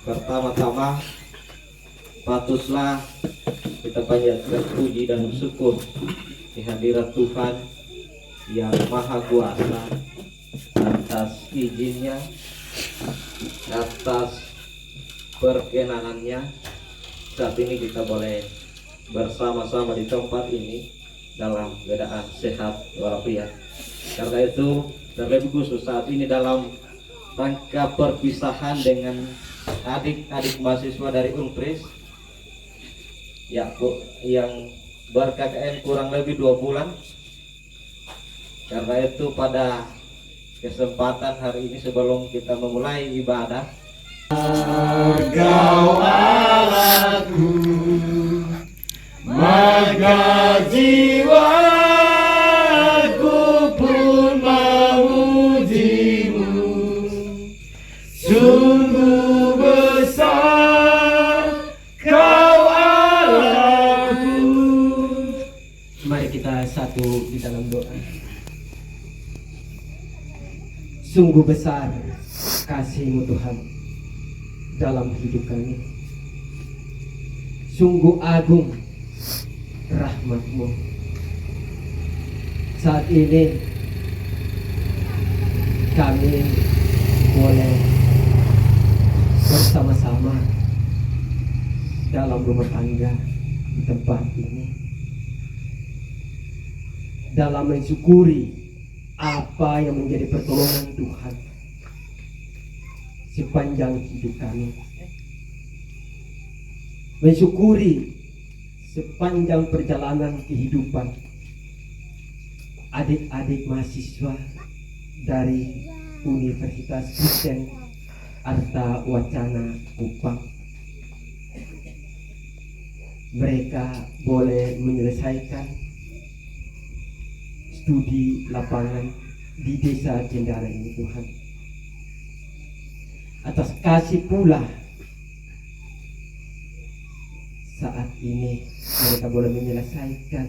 Pertama-tama patutlah kita panjatkan puji dan bersyukur di hadirat Tuhan yang Maha Kuasa atas izinnya, atas perkenanannya. Saat ini kita boleh bersama-sama di tempat ini dalam keadaan sehat walafiat. Karena itu terlebih khusus saat ini dalam rangka perpisahan dengan adik-adik mahasiswa dari Umpris ya, yang ber-KKN kurang lebih 2 bulan. Karena itu pada kesempatan hari ini sebelum kita memulai ibadah, Engkau Allahku, maka jiwaku pun memujimu. Sungguh besar Kau Allahku. Mari kita satu di dalam doa. Sungguh besar kasih-Mu Tuhan dalam hidup kami. Sungguh agung rahmat-Mu. Saat ini kami boleh bersama-sama dalam rumah tangga di tempat ini, dalam mensyukuri apa yang menjadi pertolongan Tuhan sepanjang hidup kami, mensyukuri sepanjang perjalanan kehidupan adik-adik mahasiswa dari Universitas Kristen Arta Wacana Kupang. Mereka boleh menyelesaikan studi lapangan di desa Cendana ini, Tuhan. Atas kasih pula saat ini mereka boleh menyelesaikan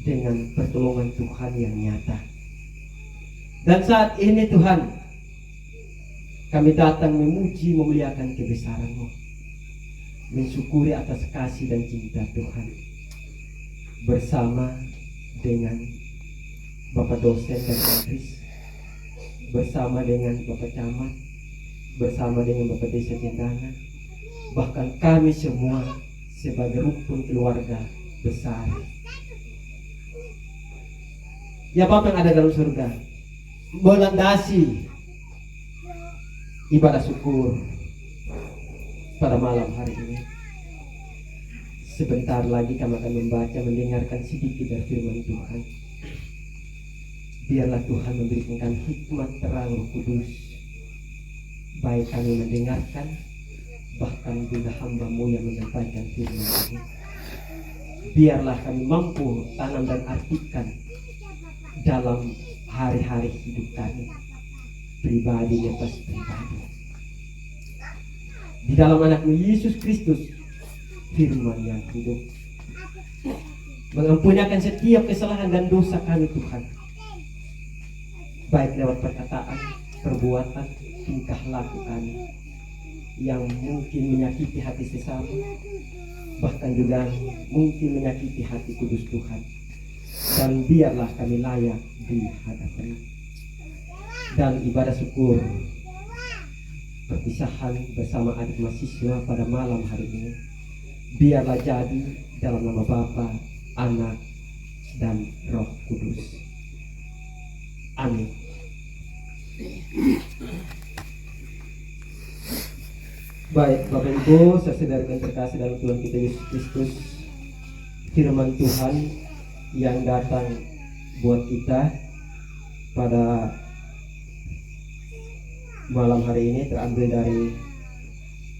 dengan pertolongan Tuhan yang nyata. Dan saat ini Tuhan, kami datang memuji memuliakan kebesaran-Mu, mensyukuri atas kasih dan cinta Tuhan, bersama dengan Bapak dosen dan Kris, bersama dengan Bapak Camat, bersama dengan Bapak Desa Cendana, bahkan kami semua sebagai rukun keluarga besar. Ya Bapa yang ada dalam surga, melandasi ibadah syukur pada malam hari ini. Sebentar lagi kami akan membaca, mendengarkan sedikit dari firman Tuhan. Biarlah Tuhan memberikan hikmat terang Roh Kudus, baik kami mendengarkan, bahkan juga hamba-Mu yang menyampaikan firman ini. Biarlah kami mampu tanam dan artikan dalam hari-hari hidup kami, pribadi atas pribadi. Di dalam anak-Mu Yesus Kristus, firman yang hidup, mengampuni akan setiap kesalahan dan dosa kami Tuhan, baik lewat perkataan, perbuatan, tingkah laku kami yang mungkin menyakiti hati sesama, bahkan juga mungkin menyakiti hati kudus Tuhan. Dan biarlah kami layak di hadapan dan ibadah syukur perpisahan bersama adik mahasiswa pada malam hari ini, biarlah jadi dalam nama Bapa, Anak, dan Roh Kudus. Amin. Baik Bapak Ibu, saudara yang terkasih dalam Tuhan kita Yesus Kristus, firman Tuhan yang datang buat kita pada malam hari ini terambil dari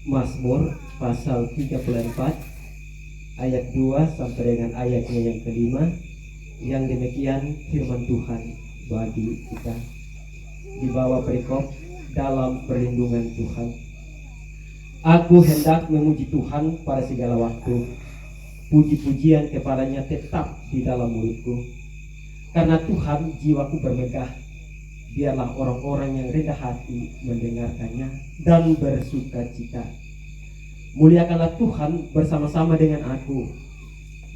Mazmur pasal 34 ayat 2 sampai dengan ayatnya yang kelima, yang demikian firman Tuhan bagi kita. Di bawah perikop, dalam perlindungan Tuhan. Aku hendak memuji Tuhan pada segala waktu. Puji-pujian kepadanya tetap di dalam mulutku. Karena Tuhan jiwaku bermegah biarlah orang-orang yang rendah hati mendengarkannya dan bersuka cita. Muliakanlah Tuhan bersama-sama dengan aku.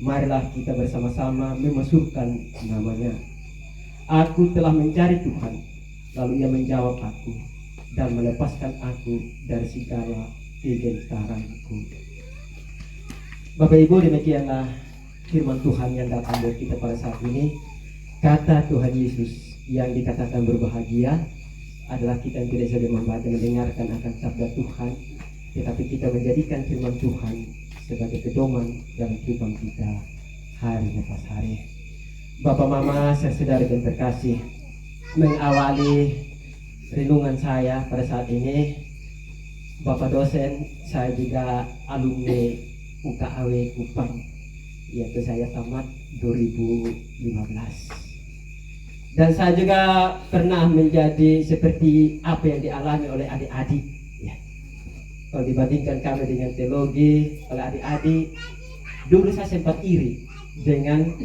Marilah kita bersama-sama memasukkan namanya. Aku telah mencari Tuhan, lalu ia menjawab aku dan melepaskan aku dari segala kegentaranku. Bapak Ibu, demikianlah firman Tuhan yang datang buat kita pada saat ini. Kata Tuhan Yesus yang dikatakan berbahagia adalah kita yang tidak saja membaca mendengarkan akan sabda Tuhan, tetapi kita menjadikan firman Tuhan sebagai pedoman dalam kehidupan kita hari lepas hari. Bapak, Mama, saudara dan terkasih, mengawali renungan saya pada saat ini, Bapak dosen, saya juga alumni UKAW Kupang, yaitu saya tamat 2015. Dan saya juga pernah menjadi seperti apa yang dialami oleh adik-adik. Ya. Kalau dibandingkan kami dengan teologi, oleh adik-adik, dulu saya sempat iri dengan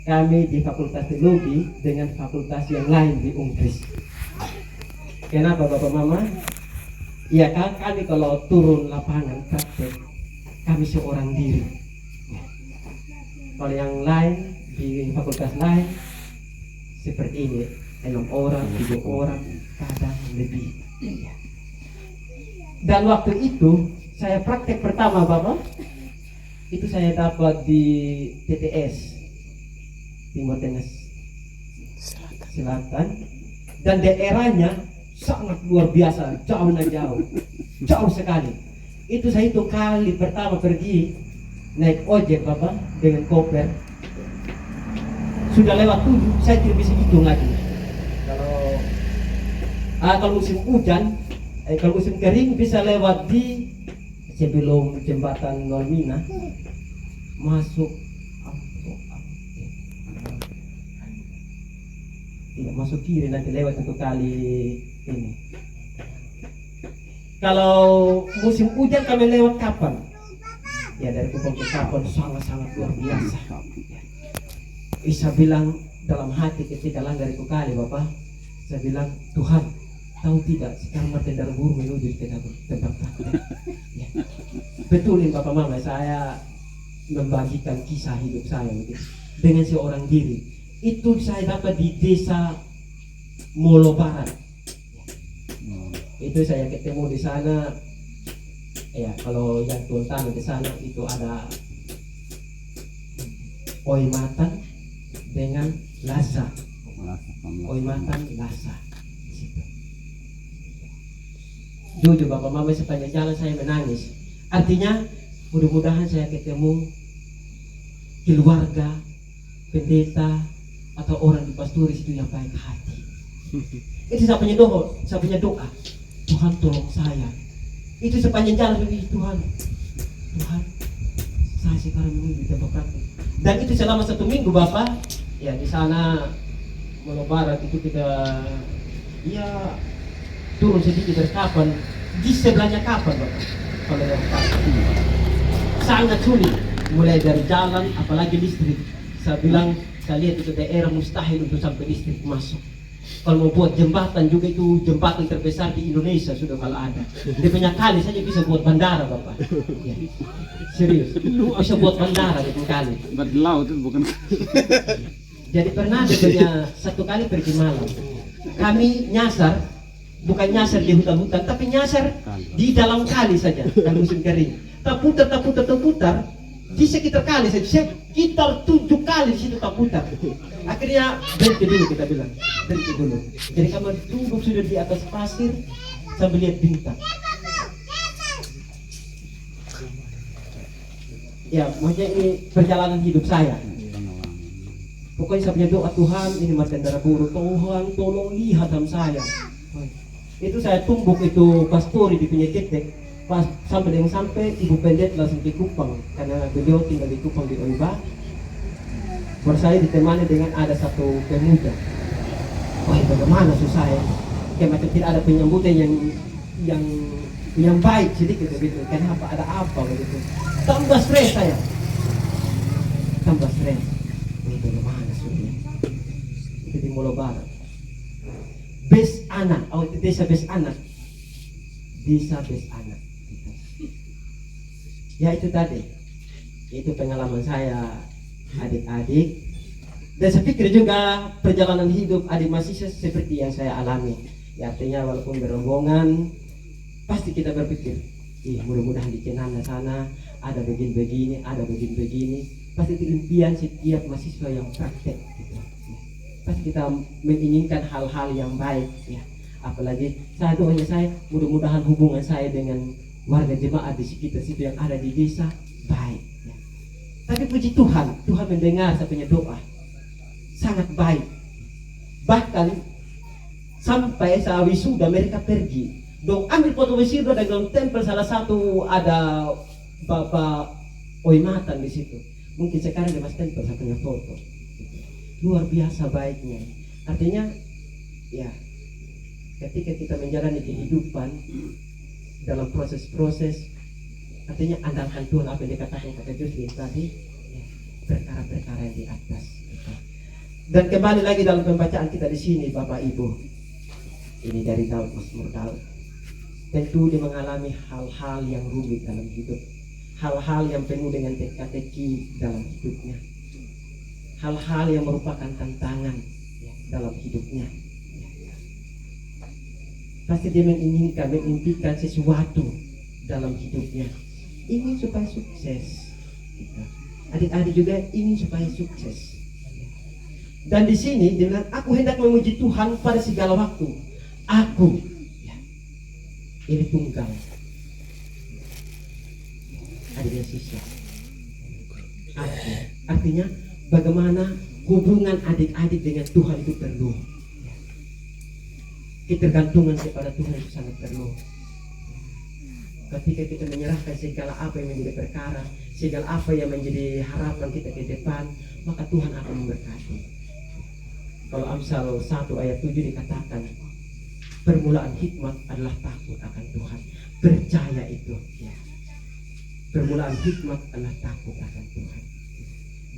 kami di fakultas teologi dengan fakultas yang lain di Inggris. Kenapa Bapak Mama? Ya kan kami kalau turun lapangan praktek, kami seorang diri. Kalau yang lain di fakultas lain seperti ini, 6 orang, 7 orang, kadang lebih. Dan waktu itu saya praktek pertama Bapak, itu saya dapat di TTS Timur Tengah Selatan, dan daerahnya sangat luar biasa, jauh sekali. Itu saya hitung kali pertama pergi naik ojek Bapak dengan koper, sudah lewat 7, saya tidak bisa hitung lagi. Kalau musim hujan, kalau musim kering bisa lewat di sebelum jembatan Nolmina masuk tidak masuk kiri, nanti lewat satu kali ini. Kalau musim hujan kami lewat kapan? Ya dari Kupang ke Kapan sangat-sangat luar biasa. Saya bilang dalam hati ketika langgar itu kali Bapak, saya bilang, Tuhan, tahu tidak sekarang Martin Darah Guru menuju ke tempat praktek. Ya. Betulin Bapak Mama, saya membagikan kisah hidup saya gitu, dengan seorang diri. Itu saya dapat di desa Molo Barat. Itu saya ketemu di sana. Ya, kalau yang Tuhan di sana itu ada Oimatan dengan Lasa. Oimatan Lasa. Jujur Bapak Mama, sepanjang jalan saya menangis. Artinya mudah-mudahan saya ketemu keluarga, pendeta, atau orang di pastoris itu yang baik hati. Itu saya punya doa, Tuhan tolong saya. Itu sepanjang jalan ini, Tuhan, saya sekarang menuju tempat praktek. Dan itu selama 1 minggu Bapak. Ya di sana Molo Barat itu kita ya turun sedikit dari Kapan, di sebelahnya Kapan Bapak. Kalau yang sangat sulit, mulai dari jalan, apalagi listrik. Saya bilang, saya lihat itu daerah mustahil untuk sampai listrik masuk. Kalau mau buat jembatan juga, itu jembatan terbesar di Indonesia sudah kalau ada. Dia punya kali saja bisa buat bandara Bapak. Ya. Serius, bisa buat bandara di kali. Berlaut itu bukan. Jadi pernah dia punya 1 kali pergi malam. Kami nyasar, bukan nyasar di hutan-hutan, tapi nyasar di dalam kali saja. Kan musim kering. Terputar di sekitar kali saja. Sekitar 7 kali di situ terputar. Akhirnya berhenti dulu, kita bilang berhenti dulu. Jadi kami duduk sudah di atas pasir sambil lihat bintang. Ya, maksudnya ini perjalanan hidup saya. Pokoknya saya punya doa, Tuhan, ini Martin Darah Guru, Tuhan tolong lihat dalam saya. Itu saya tumbuk itu pastori di punya cetek, pas sampai ibu pendet langsung ke Kupang, karena beliau tinggal di Kupang di Oiba. Baru saya ditemani dengan ada satu pemuda. Wah, bagaimana susah ya? Kayak macam tidak ada penyambutan yang baik sedikit begitu. Kenapa? Ada apa begitu? Tambah stres saya. Tambah stres. Ini bagaimana sudah? Itu di Molo Barat. best anak, desa best anak, desa best anak. Gitu. Ya itu tadi, itu pengalaman saya adik-adik. Dan saya pikir juga perjalanan hidup adik mahasiswa seperti yang saya alami. Ya artinya walaupun berombongan, pasti kita berpikir, mudah-mudahan di Cenana sana ada begini-begini, ada begini-begini. Pasti itu impian setiap mahasiswa yang praktek. Gitu. Pasti kita menginginkan hal-hal yang baik. Ya. Apalagi doanya saya, mudah-mudahan hubungan saya dengan warga jemaat di sekitar situ yang ada di desa baik. Ya. Tapi puji Tuhan, Tuhan mendengar saya punya doa. Sangat baik. Bahkan sampai saat wisuda mereka pergi dong ambil foto wisuda dalam tempel salah satu ada Bapak Oimatan di situ. Mungkin sekarang dia masih tempel saya punya foto. Luar biasa baiknya. Artinya ya ketika kita menjalani kehidupan dalam proses-proses, artinya andalkan Tuhan apa yang dikatakan kata Justin tadi, ya, perkara-perkara yang di atas. Dan kembali lagi dalam pembacaan kita di sini, Bapak Ibu. Ini dari Daud, Mazmur Daud. Tentu dia mengalami hal-hal yang rumit dalam hidup, hal-hal yang penuh dengan teka-teki dalam hidupnya, hal-hal yang merupakan tantangan ya, dalam hidupnya. Pasti dia menginginkan, mengimpikan sesuatu dalam hidupnya, ingin supaya sukses. Adik-adik juga ingin supaya sukses. Dan di sini dia bilang, aku hendak memuji Tuhan pada segala waktu. Aku, ya, ini tunggal. Adanya sisa. Aku, artinya bagaimana hubungan adik-adik dengan Tuhan itu perlu. Ketergantungan kepada Tuhan itu sangat perlu. Ketika kita menyerahkan segala apa yang menjadi perkara, segala apa yang menjadi harapan kita ke depan, maka Tuhan akan memberkati. Kalau Amsal 1 ayat 7 dikatakan, permulaan hikmat adalah takut akan Tuhan. Percaya itu. Ya. Permulaan hikmat adalah takut akan Tuhan.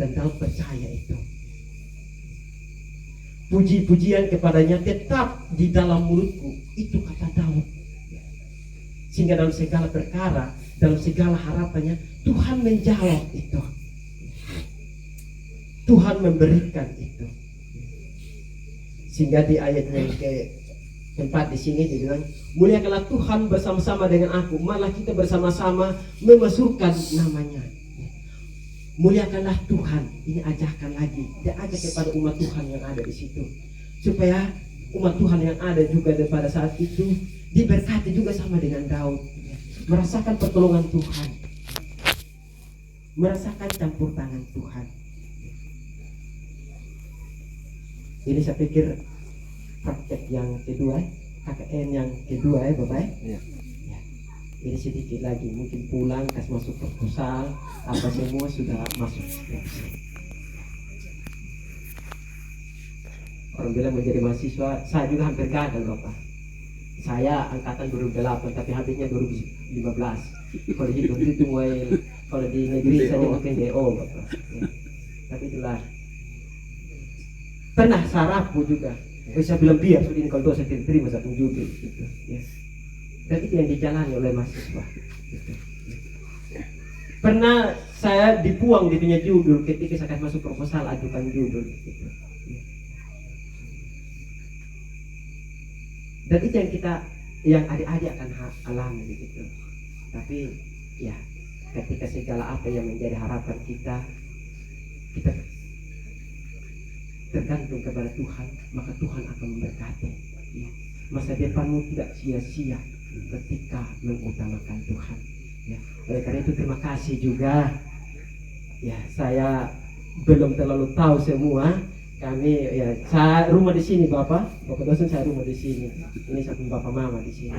Dan dalam percaya itu, puji-pujian kepadanya tetap di dalam mulutku. Itu kata Daud. Sehingga dalam segala perkara, dalam segala harapannya, Tuhan menjawab itu. Tuhan memberikan itu. Sehingga di ayat yang keempat di sini dia bilang, muliakanlah Tuhan bersama-sama dengan aku, malah kita bersama-sama memasukkan namanya. Muliakanlah Tuhan. Ini ajakan lagi, dia ajak kepada umat Tuhan yang ada di situ, supaya umat Tuhan yang ada juga pada saat itu diberkati juga sama dengan Daud, merasakan pertolongan Tuhan, merasakan campur tangan Tuhan. Ini saya pikir praktek yang kedua, KKN yang kedua ya Bapak ya. Ya. Ini sedikit lagi, mungkin pulang kasih masuk proposal, apa semua sudah masuk. Orang bilang menjadi mahasiswa, saya juga hampir gagal Bapak. Saya angkatan 2008 tapi habisnya 2015. Kalau di itu mulai, kalau di negeri saya mungkin DO Bapak. Ya. Tapi itulah. Pernah sarapu juga. Saya bilang biar sudah ini kalau dosa terima satu judul gitu. Ya. Dan itu yang dijalani oleh mahasiswa. Gitu. Pernah saya dibuang di punya judul ketika saya masuk proposal ajukan judul. Gitu. Ya. Dan itu yang adik-adik akan alami gitu. Tapi ya ketika segala apa yang menjadi harapan kita tergantung kepada Tuhan, maka Tuhan akan memberkati. Ya. Masa depanmu tidak sia-sia ketika mengutamakan Tuhan. Ya. Oleh karena itu terima kasih juga. Ya, saya belum terlalu tahu semua. Kami ya, saya rumah di sini Bapak dosen saya rumah di sini. Ini satu Bapak Mama di sini.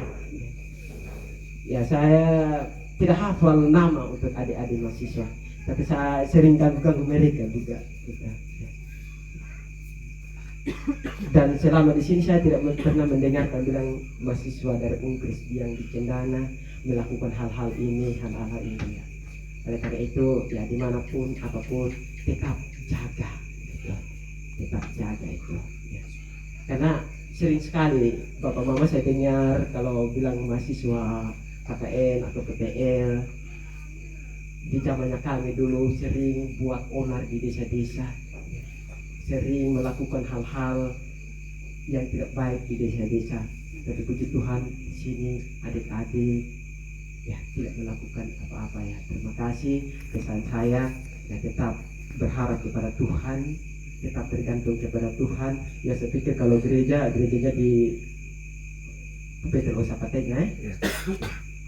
Ya, saya tidak hafal nama untuk adik-adik mahasiswa, tapi saya sering ganggu mereka juga. Gitu. Dan selama di sini saya tidak pernah mendengarkan bilang mahasiswa dari Unkris yang di Cendana melakukan hal-hal ini. Ya. Oleh karena itu ya dimanapun apapun tetap jaga, gitu. Tetap jaga itu. Ya. Karena sering sekali bapak mama saya dengar kalau bilang mahasiswa KKN atau PTL di zamannya kami dulu sering buat onar di desa-desa, sering melakukan hal-hal yang tidak baik di desa-desa. Tapi puji Tuhan di sini adik-adik ya tidak melakukan apa-apa ya. Terima kasih. Pesan saya ya tetap berharap kepada Tuhan, tetap bergantung kepada Tuhan. Ya saya pikir kalau gerejanya di Peter Osapatenya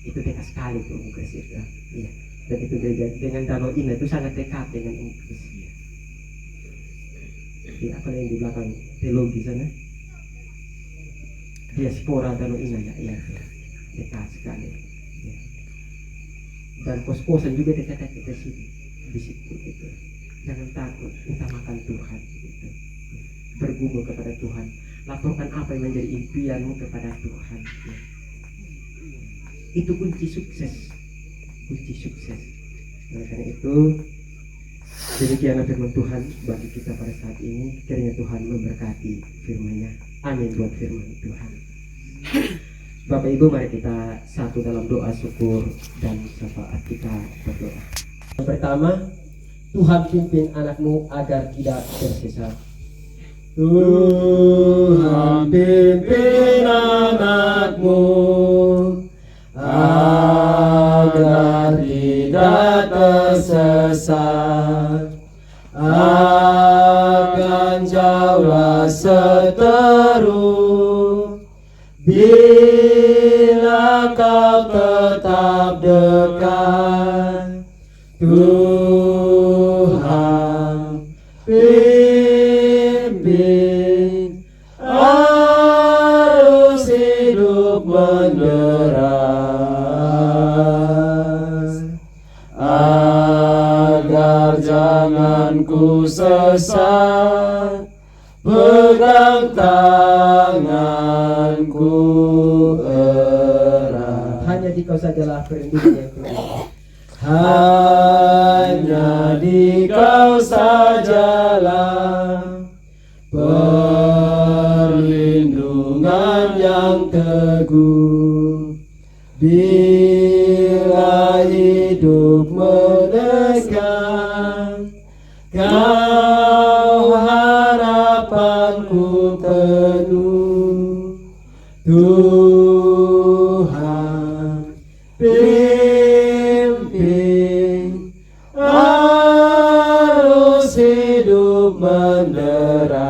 itu dekat sekali tuh Inggris itu. Iya. Dan itu gereja dengan Danau Ina itu sangat dekat dengan Inggris. Di apa yang di belakang teologi sana? Diaspora Danau Ina ya, iya, dekat sekali. Ya. Dan kos-kosan juga dekat-dekat ke sini, di situ gitu. Jangan takut, utamakan Tuhan gitu. Bergumul kepada Tuhan, laporkan apa yang menjadi impianmu kepada Tuhan. Ya. Itu kunci sukses, kunci sukses. Oleh karena itu, demikianlah firman Tuhan bagi kita pada saat ini. Kiranya Tuhan memberkati firman-Nya. Amin buat firman Tuhan. Bapak Ibu, mari kita satu dalam doa syukur dan syafaat. Kita berdoa. Yang pertama, Tuhan pimpin anakmu agar tidak tersesat. Tuhan pimpin anakmu agar tidak tersesat, akan jauhlah seteru bila kau tetap dekat. Tuhan pimpin arus hidup menderas, agar jangan ku sesat, pegang tanganku erat. Hanya di Kau sajalah perlindungan yang kuat. Hanya di Kau sajalah perlindungan yang teguh. Bila hidup menekan, Kau harapanku penuh. Tuhan pimpin arus hidup menderas,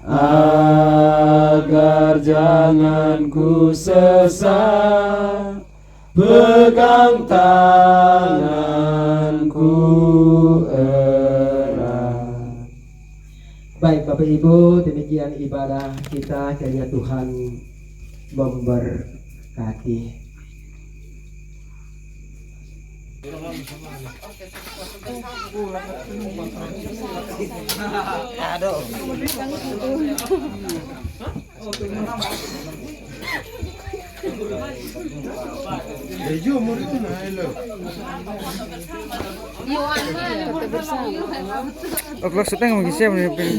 agar jangan ku sesat, pegang tanganku erat. Baik Bapak Ibu, demikian ibadah kita. Kiranya Tuhan memberkati. Oh, maksudnya nggak bisa memimpin.